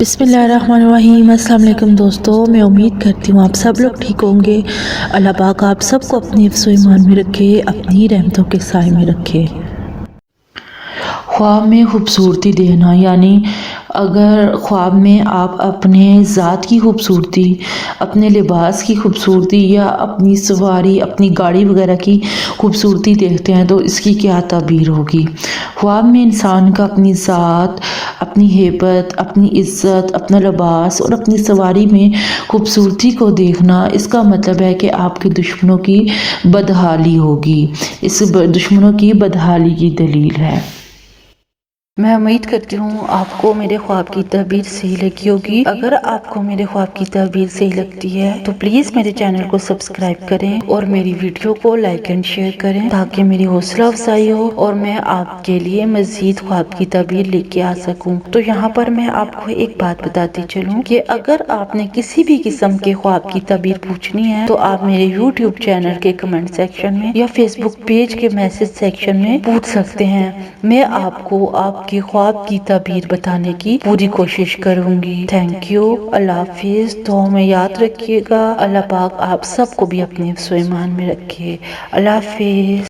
بسم اللہ الرحمن الرحیم۔ السلام علیکم دوستو، میں امید کرتی ہوں آپ سب لوگ ٹھیک ہوں گے۔ اللہ پاک آپ سب کو اپنے حفظ و ایمان میں رکھے، اپنی رحمتوں کے سائے میں رکھے۔ خواب میں خوبصورتی دیکھنا، یعنی اگر خواب میں آپ اپنے ذات کی خوبصورتی، اپنے لباس کی خوبصورتی یا اپنی سواری، اپنی گاڑی وغیرہ کی خوبصورتی دیکھتے ہیں تو اس کی کیا تعبیر ہوگی۔ خواب میں انسان کا اپنی ذات، اپنی ہیبت، اپنی عزت، اپنا لباس اور اپنی سواری میں خوبصورتی کو دیکھنا، اس کا مطلب ہے کہ آپ کے دشمنوں کی بدحالی ہوگی۔ اس دشمنوں کی بدحالی کی دلیل ہے۔ میں امید کرتی ہوں آپ کو میرے خواب کی تعبیر صحیح لگی ہوگی۔ اگر آپ کو میرے خواب کی تعبیر صحیح لگتی ہے تو پلیز میرے چینل کو سبسکرائب کریں اور میری ویڈیو کو لائک اینڈ شیئر کریں تاکہ میری حوصلہ افزائی ہو اور میں آپ کے لیے مزید خواب کی تعبیر لے کے آ سکوں۔ تو یہاں پر میں آپ کو ایک بات بتاتی چلوں کہ اگر آپ نے کسی بھی قسم کے خواب کی تعبیر پوچھنی ہے تو آپ میرے یوٹیوب چینل کے کمنٹ سیکشن میں یا فیس بک پیج کے میسج سیکشن میں پوچھ سکتے ہیں۔ میں آپ کو آپ کے خواب کی تعبیر بتانے کی پوری کوشش کروں گی۔ Thank you. اللہ حافظ۔ دعاؤں میں یاد رکھیے گا۔ اللہ پاک آپ سب کو بھی اپنے حفظ و ایمان میں رکھے۔ اللہ حافظ۔